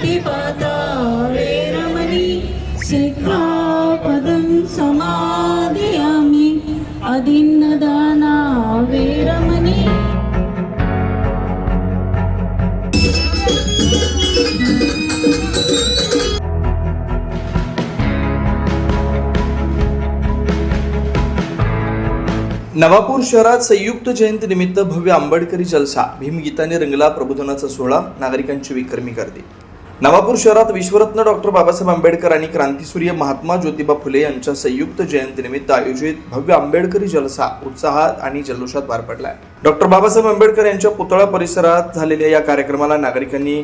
पाणिपाता वेरमणि सिक्खापदं समादयामि अदिन्नदाना वेरमणि। नवापूर शहरात संयुक्त जयंती निमित्त भव्य आंबेडकरी जलसा, भीमगीताने रंगला प्रबोधनाचा सोहळा, नागरिकांची विक्रमी गर्दी। नवापूर शहरात विश्वरत्न डॉक्टर बाबासाहेब आंबेडकर आणि क्रांतीसूर्य महात्मा ज्योतिबा फुले यांच्या संयुक्त जयंतीनिमित्त आयोजित भव्य आंबेडकरी जलसा उत्साहात आणि जल्लोषात पार पडलाय। डॉक्टर बाबासाहेब आंबेडकर यांच्या पुतळा परिसरात झालेल्या या कार्यक्रमाला नागरिकांनी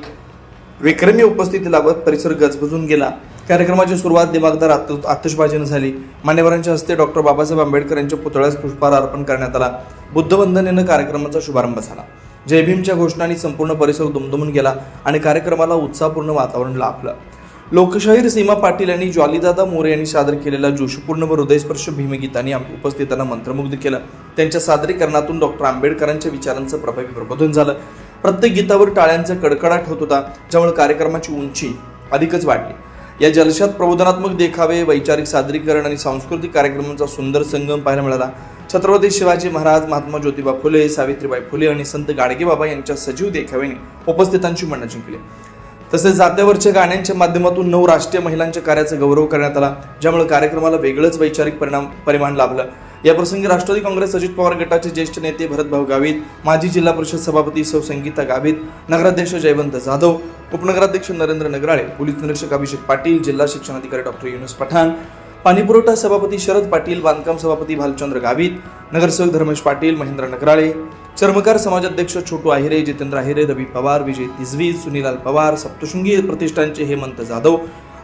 विक्रमी उपस्थिती लावत परिसर गजबजून गेला। कार्यक्रमाची सुरुवात दिमागदार आतिषबाजीने झाली। मान्यवरांच्या हस्ते डॉक्टर बाबासाहेब आंबेडकर यांच्या पुतळ्यास पुष्पहार अर्पण करण्यात आला। बुद्धवंदनेनं कार्यक्रमाचा शुभारंभ झाला। जय भीमच्या घोषणांनी संपूर्ण परिसर दुमदुमून गेला आणि कार्यक्रमाला उत्साहपूर्ण वातावरण लाभलं। लोकशाहीर सीमा पाटील यांनी ज्वालीदादा मोरे यांनी सादर केलेल्या जोशपूर्ण व हृदयस्पर्शी भीमगीतांनी उपस्थितांना मंत्रमुग्ध केलं। त्यांच्या सादरीकरणातून डॉक्टर आंबेडकरांच्या विचारांचं प्रभावी प्रबोधन झालं। प्रत्येक गीतावर टाळ्यांचा कडकडाट होत होता, ज्यामुळे कार्यक्रमाची उंची अधिकच वाढली। या जलशात प्रबोधनात्मक देखावे, वैचारिक सादरीकरण आणि सांस्कृतिक कार्यक्रमांचा सुंदर संगम पाहायला मिळाला। छत्रपती शिवाजी महाराज, महात्मा ज्योतिबा फुले, सावित्रीबाई फुले आणि संत गाडगेबाबा यांच्या सजीव देखाव्याने उपस्थितांची मनं जिंकली। तसेच जात्यावरच्या गाण्यांच्या माध्यमातून 9 राष्ट्रीय महिलांच्या कार्याचा गौरव करण्यात आला, ज्यामुळे कार्यक्रमाला वेगळंच वैचारिक परिमाण लाभलं। या प्रसंगी राष्ट्रवादी काँग्रेस अजित पवार गटाचे ज्येष्ठ नेते भरतभाऊ गावित, माजी जिल्हा परिषद सभापती सौ संगीता गावित, नगराध्यक्ष जयवंत जाधव, उपनगराध्यक्ष नरेंद्र नगराळे, पोलीस निरीक्षक अभिषेक पाटील, जिल्हा शिक्षणाधिकारी डॉक्टर युनुस पठाण, पाणीपुरवठा सभापती शरद पाटील, बांधकाम सभापती भालचंद्र गावित, नगरसेवक धर्मेश पाटील, महेंद्र नगराळे, चर्मकार समाजाध्यक्ष छोटू आहिरे, जितेंद्र आहिरे, रवी पवार, विजय तिजवी, सुनीलाल पवार, सप्तशृंगी प्रतिष्ठानचे हेमंत जाधव,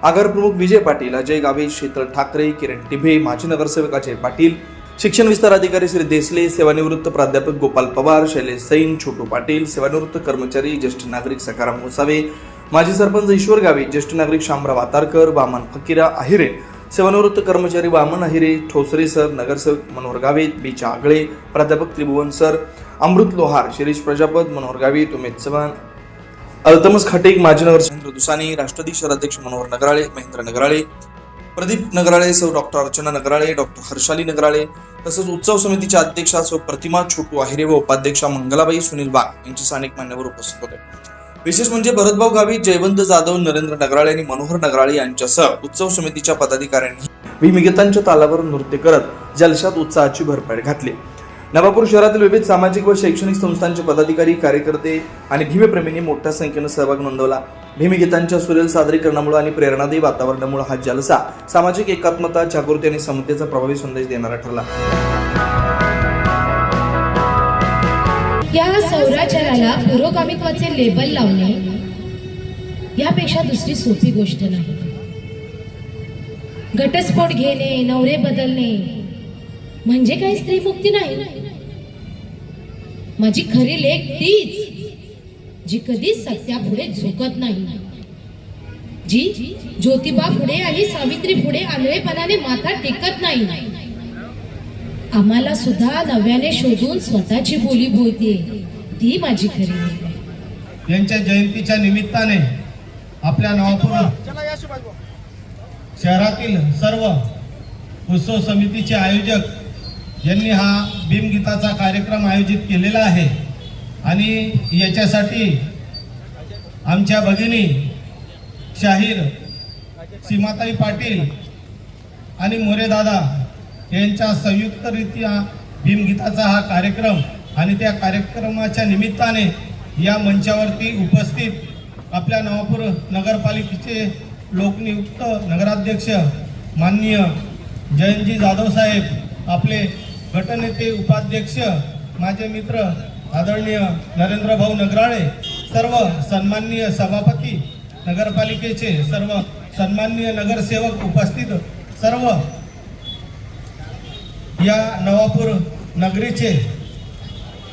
आगार प्रमुख विजय पाटील, अजय गावित, शीतल ठाकरे, किरण टिभे, माजी नगरसेवक अजय पाटील, शिक्षण विस्तार अधिकारी श्री देसले, सेवानिवृत्त प्राध्यापक गोपाल पवार, शैलेश सैन, छोटू पाटील, सेवानिवृत्त कर्मचारी ज्येष्ठ नागरिक सकाराम मुसावे, माजी सरपंच ईश्वर गावित, ज्येष्ठ नागरिक शामराव वातारकर, वामन फकीरा आहिरे, सेवानिवृत्त कर्मचारी वामन आहिरे, ठोसरे सर, नगरसेवक मनोहर गावित, बीचा आगळे, प्राध्यापक त्रिभुवन सर, अमृत लोहार, शिरीष प्रजापत, मनोहर गावित, उमेद चव्हाण, अल्तमस खाटेक, माजी नगरसेवक दुसानी, राष्ट्रवादी शहराध्यक्ष मनोहर नगराळे, महेंद्र नगराळे, प्रदीप नगराळे, सौ डॉक्टर अर्चना नगराळे, डॉक्टर हर्षाली नगराळे, तसंच उत्सव समितीच्या अध्यक्षा सौ प्रतिमा छोटू आहिरे व उपाध्यक्षा मंगलाबाई सुनील वाघ यांचे स्थानिक मान्यवर उपस्थित होते। विशेष म्हणजे भरतभाऊ गावित, जयवंत जाधव, नरेंद्र नगराळे आणि मनोहर नगराळे यांच्यासह उत्सव समितीच्या पदाधिकाऱ्यांनी भीमगीतांच्या तालावर नृत्य करत जलशात उत्साहाची भरपाई घातली। नवापूर शहरातील विविध सामाजिक व शैक्षणिक संस्थांचे पदाधिकारी, कार्यकर्ते आणि भीमप्रेमींनी मोठ्या संख्येने सहभाग नोंदवला। भीमगीतांच्या सुरेल सादरीकरणामुळे आणि प्रेरणादायी वातावरणामुळे हा जलसा सामाजिक एकात्मता, जागृती आणि समतेचा प्रभावी संदेश देणारा ठरला। या सौराचाराला पुरोगामित्वाचे लेबल लावणे यापेक्षा दुसरी सोपी गोष्ट नाही। घटस्फोट घेणे, नवरे बदलणे म्हणजे काही स्त्री मुक्ती नाही। माझी खरी लेक तीच जी कधीच सत्यापुढे झुकत नाही, जी ज्योतिबा पुढे आणि सावित्री पुढे आंधळेपणाने माथा टेकत नाही। आम्हाला सुद्धा नव्याने शोधून स्वतःची बोली बोलते, ती माझी खरी लेक। यांच्या जयंतीच्या निमित्ताने आपल्या नवापूर शहरातील सर्व उत्सव समितीचे आयोजक यांनी हा भीमगीताचा कार्यक्रम आयोजित केलेला आहे आणि याच्यासाठी आमच्या भगिनी शाहीर सीमाताई पाटील आणि मोरेदादा यांच्या संयुक्तरित्या भीमगीताचा हा कार्यक्रम आणि त्या कार्यक्रमाच्या निमित्ताने या मंचावरती उपस्थित आपल्या नवापूर नगरपालिकेचे लोकनियुक्त नगराध्यक्ष माननीय जयंतजी जाधव साहेब, आपले गटनेते उपाध्यक्ष माझे मित्र आदरणीय नरेंद्र भाऊ नगराळे, सर्व सन्माननीय सभापती नगरपालिकेचे, सर्व सन्माननीय नगरसेवक उपस्थित, सर्व या नवापूर नगरीचे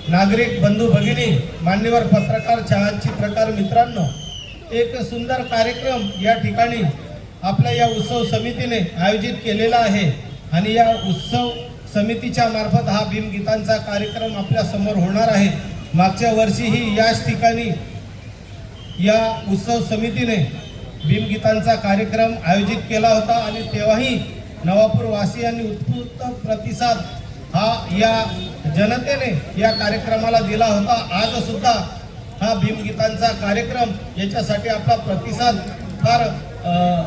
नागरिक बंधू भगिनी, मान्यवर पत्रकार, छायाचित्रकार मित्रांनो, एक सुंदर कार्यक्रम या ठिकाणी आपल्या या उत्सव समितीने आयोजित केलेला आहे आणि या उत्सव समितीच्या मार्फत हा भीमगीतांचा कार्यक्रम आपल्या समोर होणार आहे। मागच्या वर्षीही याच ठिकाणी या उत्सव समितीने भीमगीतांचा कार्यक्रम आयोजित केला होता आणि तेव्हाही नवापूर वासियांनी उत्स्फूर्त प्रतिसाद हा या जनतेने या कार्यक्रमाला दिला होता. आज सुद्धा हा भीमगीतांचा कार्यक्रम याच्यासाठी आपला प्रतिसाद फार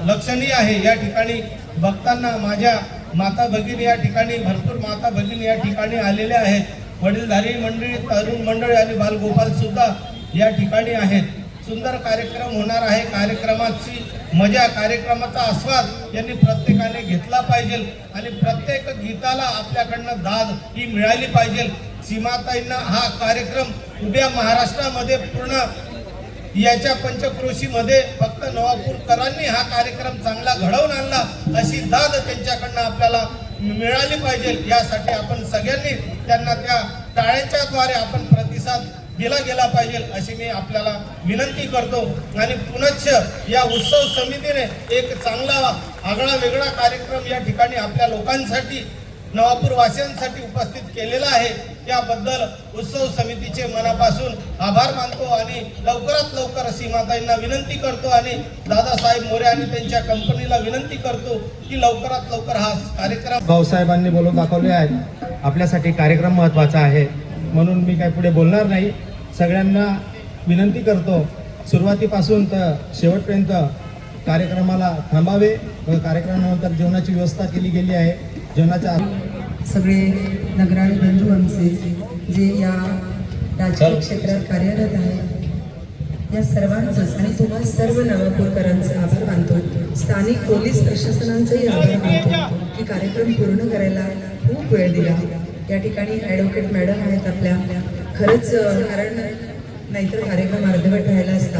लक्षणीय आहे. या ठिकाणी बघताना माझ्या माता भगिनी या ठिकाणी भरपूर माता भगिनी या ठिकाणी आलेल्या आहेत. वडीलधारी मंडळी, तरुण मंडळी आणि बालगोपाल सुद्धा या ठिकाणी आहेत. सुंदर कार्यक्रम होणार आहे. कार्यक्रमाची मजा, कार्यक्रमाचा आस्वाद यांनी प्रत्येकाने घेतला पाहिजे आणि प्रत्येक गीताला आपल्याकडनं दाद ही मिळाली पाहिजे. सीमाताईंना हा कार्यक्रम उद्या महाराष्ट्रामध्ये पूर्ण याच्या पंचक्रोशीमध्ये फक्त नवापूरकरांनी हा कार्यक्रम चांगला घडवून आणला अशी दाद त्यांच्याकडनं आपल्याला मिळाली पाहिजे. यासाठी आपण सगळ्यांनी त्यांना त्या टाळ्यांच्याद्वारे आपण प्रतिसाद दिला गेला पाहिजे अशी मी आपल्याला विनंती करतो. आणि पुनश्च या उत्सव समितीने एक चांगला आगळा वेगळा कार्यक्रम या ठिकाणी आपल्या लोकांसाठी, नवापूर वासियांसाठी उपस्थित केलेला आहे. त्याबद्दल उत्सव समितीचे मनापासून आभार मानतो आणि लवकरात लवकर सीमाताईंना विनंती करतो आणि दादासाहेब मोरे आणि त्यांच्या कंपनीला विनंती करतो की लवकरात लवकर हा कार्यक्रम. भाऊसाहेबांनी बोलून दाखवले आहे. आपल्यासाठी कार्यक्रम महत्त्वाचा आहे म्हणून मी काही पुढे बोलणार नाही. सगळ्यांना विनंती करतो सुरुवातीपासून तर शेवटपर्यंत कार्यक्रमाला थांबावे व कार्यक्रमानंतर जेवणाची व्यवस्था केली गेली आहे. जेवणाच्या सगळे नगराळ बंधू आमचे जे या राजकीय क्षेत्रात कार्यरत आहे या सर्वांचंच आणि तुम्हा सर्व नवापूरकरांचे आभार मानतो. स्थानिक पोलीस प्रशासनांचंही आभार मानतो की कार्यक्रम पूर्ण करायला खूप वेळ दिला. या ठिकाणी ॲडव्होकेट मॅडम आहेत आपल्या. खरंच कारण नाहीतर कार्यक्रम अर्धवट राहिला असता.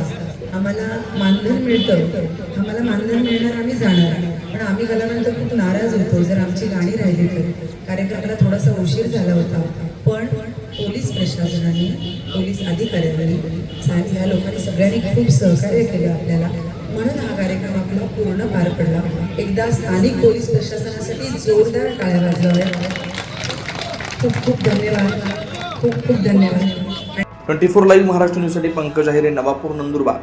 आम्हाला मानधन मिळतं, आम्हाला मानधन मिळणार, आम्ही जाणार, पण आम्ही कलावंत खूप नाराज होतो जर आमची गाणी राहिली तर. कार्यक्रमाला थोडासा उशीर झाला होता पण पोलीस प्रशासनाने, पोलीस अधिकाऱ्यांनी, ह्या लोकांनी सगळ्यांनी खूप सहकार्य केलं आपल्याला म्हणून हा कार्यक्रम आपला पूर्ण पार पडला. एकदा स्थानिक पोलीस प्रशासनासाठी जोरदार टाळ्या वाजवाव्या. खूप खूप धन्यवाद, खूप खूप धन्यवाद. 24 लाईव्ह महाराष्ट्र न्यूजसाठी पंकज आहेरे, नवापूर, नंदुरबार.